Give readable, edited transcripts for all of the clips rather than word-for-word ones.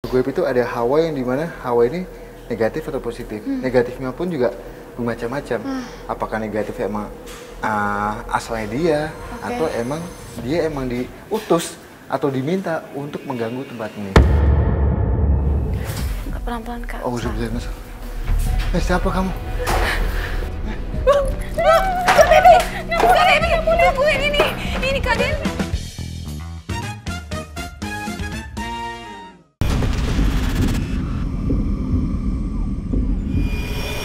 Goib itu ada hawa yang dimana hawa ini negatif atau positif. Negatifnya pun juga bermacam-macam. Apakah negatif emang asalnya dia, atau emang dia emang diutus atau diminta untuk mengganggu tempat ini. Pelan-pelan Kak. Oh, udah bener. Siapa kamu? Kak Devi, kamu lihat ini Kak Devi.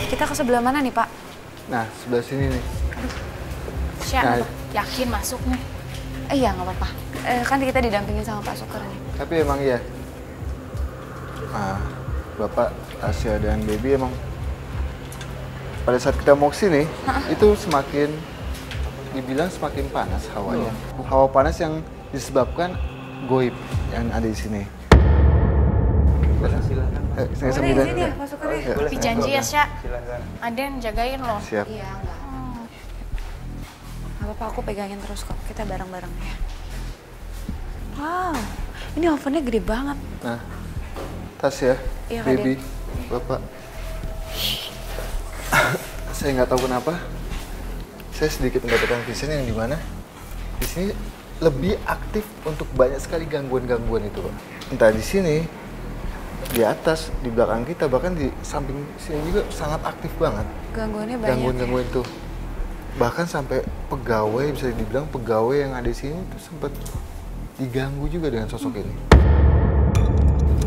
Kita ke sebelah mana nih Pak? Nah, sebelah sini nih. Siapa? Yakin masuk nih? Iya nggak apa-apa. Kan kita didampingin sama Pak Sukar nih. Tapi emang iya. Bapak, Tasya, dan Baby emang pada saat kita mau kesini, itu semakin dibilang semakin panas hawanya. Hawa panas yang disebabkan goib yang ada di sini. Silakan. Boleh izin ya Pak Sukar ya? Tapi janji ya Sya, Silakan. Aden jagain loh. Siap. Iya enggak. Nggak apa-apa, aku pegangin terus kok. Kita bareng-bareng ya. Wow, ini ovennya gede banget. Nah, Tasya, Iya, Kak Baby, Bapak. Saya nggak tahu kenapa, saya sedikit mendapatkan vision yang dimana di sini lebih aktif untuk banyak sekali gangguan-gangguan itu, Pak. Entah di sini, di atas, di belakang kita, bahkan di samping sini juga sangat aktif banget. Gangguannya banyak. Gangguan-gangguan itu. Bahkan sampai pegawai, bisa dibilang pegawai yang ada di sini itu sempat diganggu juga dengan sosok ini.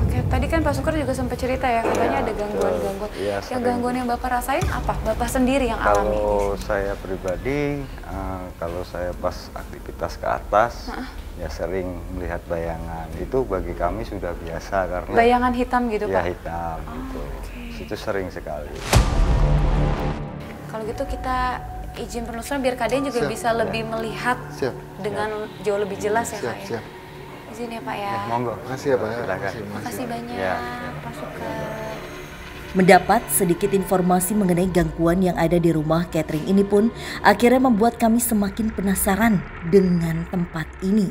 Oke, tadi kan Pak Sukar juga sempat cerita ya, katanya ada gangguan-gangguan. Iya, Yang sering. gangguan yang Bapak rasain apa? Bapak sendiri yang alami? Kalau saya pribadi, kalau saya pas aktivitas ke atas, ya sering melihat bayangan. Itu bagi kami sudah biasa karena Bayangan hitam gitu ya Pak? hitam gitu. Itu sering sekali. Kalau gitu kita izin penelusuran biar Kak Den juga Siap. bisa lebih melihat Siap. dengan jauh lebih jelas ya Kak Siap, ya? siap. Izin ya Pak ya? Monggo. Makasih ya, Pak. Silakan. Makasih banyak Ya. Pak Sukar. Mendapat sedikit informasi mengenai gangguan yang ada di rumah catering ini pun akhirnya membuat kami semakin penasaran dengan tempat ini.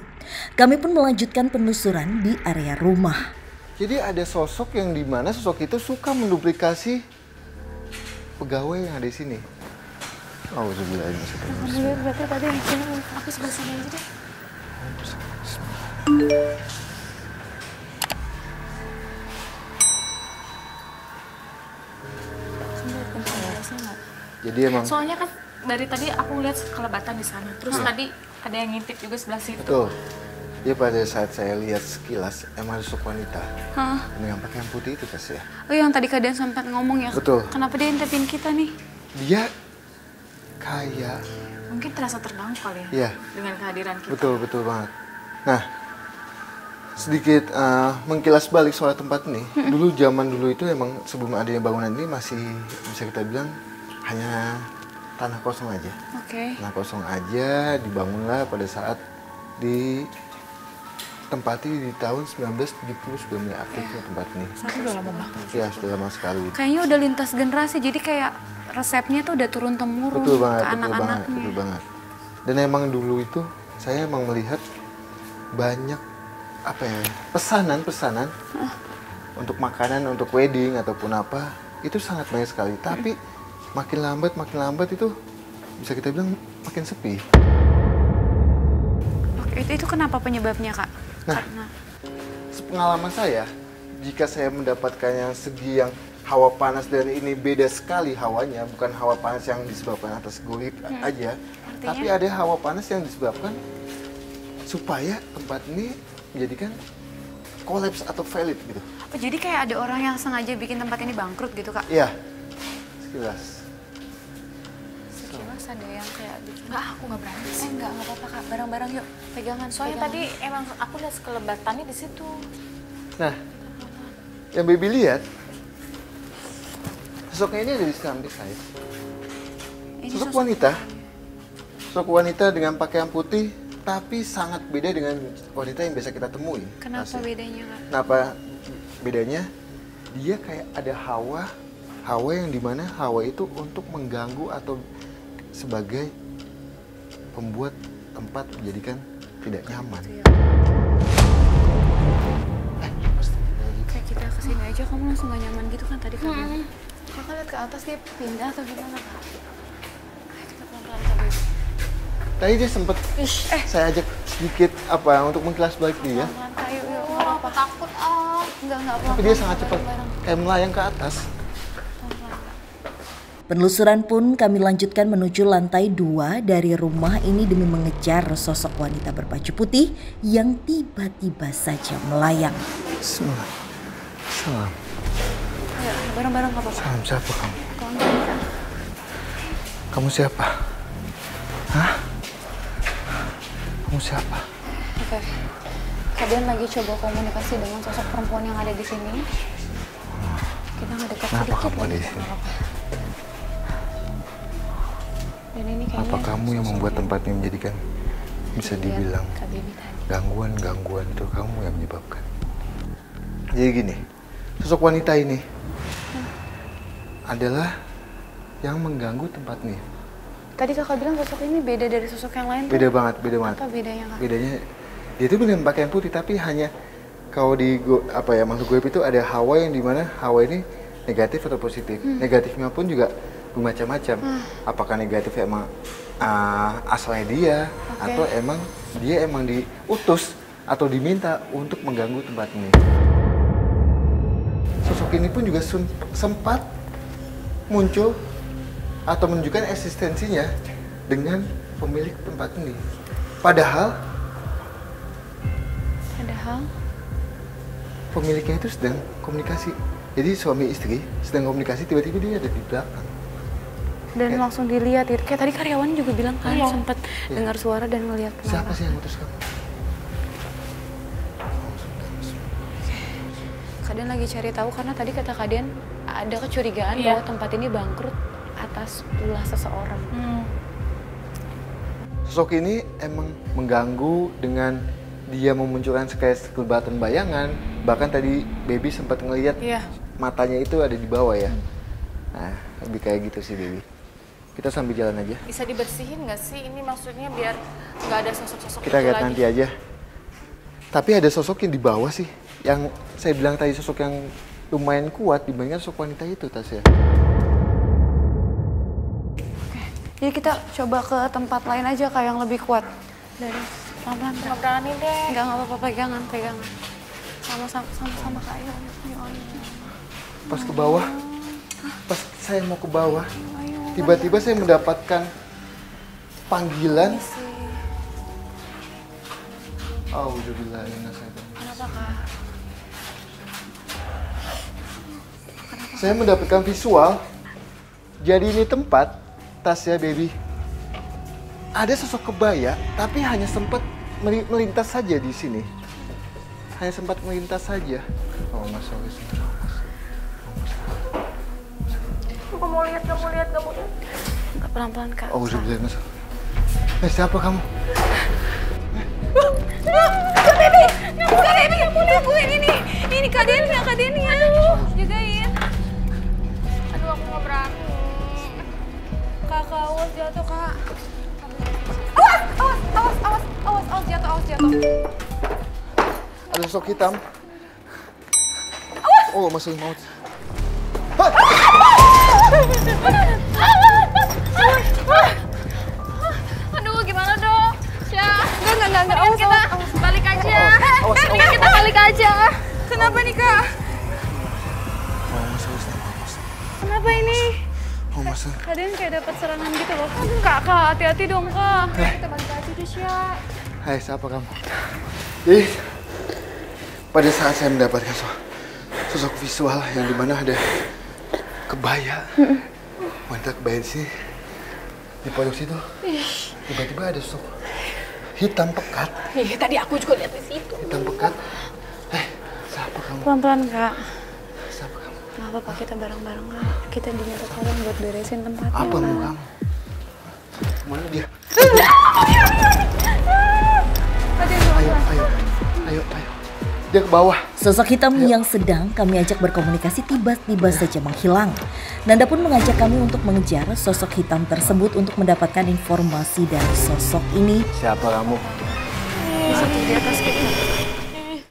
Kami pun melanjutkan penelusuran di area rumah. Jadi ada sosok yang dimana sosok itu suka menduplikasi pegawai yang ada di sini. Oh, sebelah ini. Alhamdulillah, berarti tadi yang sini aku sebelah sini aja deh. Jadi emang Soalnya kan dari tadi aku lihat kelebatan di sana. Terus tadi ada yang ngintip juga sebelah situ. betul. Ya pada saat saya lihat sekilas emang sosok wanita Hah? dengan pakaian putih itu Kas ya. Oh yang tadi Kak Den sempat ngomong ya? Betul. Kenapa dia intipin kita nih? Dia kayak Mungkin terasa terganggu kali ya Iya. dengan kehadiran kita. betul banget. Nah, sedikit mengkilas balik soal tempat ini. Dulu zaman dulu itu emang sebelum adanya bangunan ini masih bisa kita bilang hanya tanah kosong aja. Oke. Tanah kosong aja dibangunlah pada saat ditempati di tahun 1970 sudah mulai aktifnya tempat ini. Satu udah lama banget. Ya, sudah lama sekali. Kayaknya udah lintas generasi, jadi kayak resepnya tuh udah turun temurun Betul banget, ke betul banget, anak-anaknya. betul banget. Dan emang dulu itu saya emang melihat banyak apa ya pesanan untuk makanan, untuk wedding ataupun apa itu sangat banyak sekali. Tapi makin lambat itu bisa kita bilang makin sepi. Oke, itu kenapa penyebabnya Kak? Nah, Karena sepengalaman saya, jika saya mendapatkan yang segi yang hawa panas dan ini beda sekali hawanya, bukan hawa panas yang disebabkan atas goib aja, tapi ada hawa panas yang disebabkan supaya tempat ini menjadikan kolaps atau valid gitu. oh, jadi kayak ada orang yang sengaja bikin tempat ini bangkrut gitu Kak? Iya, sekilas. Sekilas ada yang kayak bikin. Enggak, aku nggak berani sih. Enggak apa-apa Kak, bareng-bareng yuk. Pegangan, Soalnya pegangan. tadi emang aku lihat kelebatannya di situ. Nah, yang Baby lihat, sosoknya ini ada di samping saya. Ini Sosok wanita dengan pakaian putih, tapi sangat beda dengan wanita yang biasa kita temui. Kenapa Tasya. bedanya Kak? Kenapa bedanya? Dia kayak ada hawa yang dimana hawa itu untuk mengganggu atau sebagai pembuat tempat menjadikan tidak nyaman. Kayak kita Kayak kamu langsung gak nyaman gitu kan tadi kan? Kakak lihat ke atas dia pindah atau gimana kak? Ayo kita pelan-pelan kak Baby. Tadi dia sempet saya ajak sedikit untuk mengkilas balik dia. Pelan-pelan kak, yuk gak apa-apa. Takut Enggak Tapi pelan-pelan. dia sangat cepat, kayak melayang ke atas. Penelusuran pun kami lanjutkan menuju lantai 2 dari rumah ini demi mengejar sosok wanita berbaju putih yang tiba-tiba saja melayang. Bismillah. Salam. Ayo, bareng-bareng gak apa-apa. Salam siapa kamu? Pelan-pelan kak. Kamu siapa? Hah? Kamu siapa? Oke. Kalian lagi coba komunikasi dengan sosok perempuan yang ada di sini. Kita ngedekat Kenapa sedikit kamu ada di lagi, sini? nggak apa-apa. Dan ini kayaknya Apa kamu yang membuat sosok tempat ini menjadikan bisa yang dibilang Kak Baby tadi. gangguan itu kamu yang menyebabkan? Jadi gini, sosok wanita ini adalah yang mengganggu tempat ini. Tadi kakak bilang sosok ini beda dari sosok yang lain. Beda banget, beda banget. Apa bedanya kak? Bedanya dia itu benar pakaian putih tapi hanya kalau di makhluk goib itu ada hawa yang dimana hawa ini negatif atau positif. Negatifnya pun juga bermacam-macam. Apakah negatif emang asalnya dia atau emang dia emang diutus atau diminta untuk mengganggu tempat ini. Sosok ini pun juga sempat muncul atau menunjukkan eksistensinya dengan pemilik tempat ini. Padahal pemiliknya itu sedang komunikasi. Jadi suami istri sedang komunikasi, tiba-tiba dia ada di belakang. Dan langsung dilihat gitu. Kayak tadi karyawan juga bilang kan sempat dengar suara dan ngelihat Siapa sih yang ngutus kamu? Kalian lagi cari tahu karena tadi kata kalian ada kecurigaan bahwa tempat ini bangkrut atas ulah seseorang. Sosok ini emang mengganggu dengan dia memunculkan kayak sekelebatan bayangan. Bahkan tadi Baby sempat ngelihat matanya itu ada di bawah ya. Nah, lebih kayak gitu sih Baby. Kita sambil jalan aja. Bisa dibersihin nggak sih? Ini maksudnya biar nggak ada sosok-sosok Kita itu lihat lagi. nanti aja. Tapi ada sosok yang di bawah sih. Yang saya bilang tadi sosok yang lumayan kuat dibandingkan sosok wanita itu, Tasya. Jadi kita coba ke tempat lain aja kak yang lebih kuat. Dari pelan-pelan kak. Nggak berani deh. Enggak apa-apa, pegangan. Sama kak. Ayo. Pas ke bawah, pas saya mau ke bawah, tiba-tiba saya mendapatkan panggilan. Kenapa kak? Saya mendapatkan visual. Jadi ini tempat, Tasya Baby. Ada sosok kebaya, tapi hanya sempat melintas saja di sini. Hanya sempat melintas saja. Oh, Mas, sorry. Gak mau lihat. Enggak, pelan-pelan kak. Oh, udah bisa, Mas. Siapa kamu? Kak Baby, kamu lihat ini kadennya. Aduh, jagain. Aduh, aku nggak berani. Kakak, awas jatuh kak. Awas jatuh. Ada sosok hitam. Oh, masuk maut. Aduh, gimana dong? Syah. Enggak. Awas, kita balik aja. Mendingan kita balik aja. Kenapa nih kak? Oh, masuk. Kenapa ini? Oh, masuk. Kaden kayak dapat serangan gitu loh. Kak, hati-hati dong kak. Kita balik aja deh, Syah. Hai, siapa kamu? Jadi, pada saat saya mendapatkan sosok visual yang dimana ada kebaya, wanita kebaya di sini, di pojok situ, tiba-tiba ada sosok hitam pekat. Tadi aku juga lihat di situ. Hitam pekat. Siapa kamu? Pelan-pelan kak. Siapa kamu? Nggak apa-apa, kita bareng-bareng kak. Kita diminta tolong buat beresin tempatnya. Apa mau kamu? Mana dia? Ayo. Dia ke bawah. Sosok hitam yang sedang kami ajak berkomunikasi tiba-tiba saja menghilang. Nanda pun mengajak kami untuk mengejar sosok hitam tersebut untuk mendapatkan informasi dari sosok ini. Siapa kamu? Di situ di atas kita.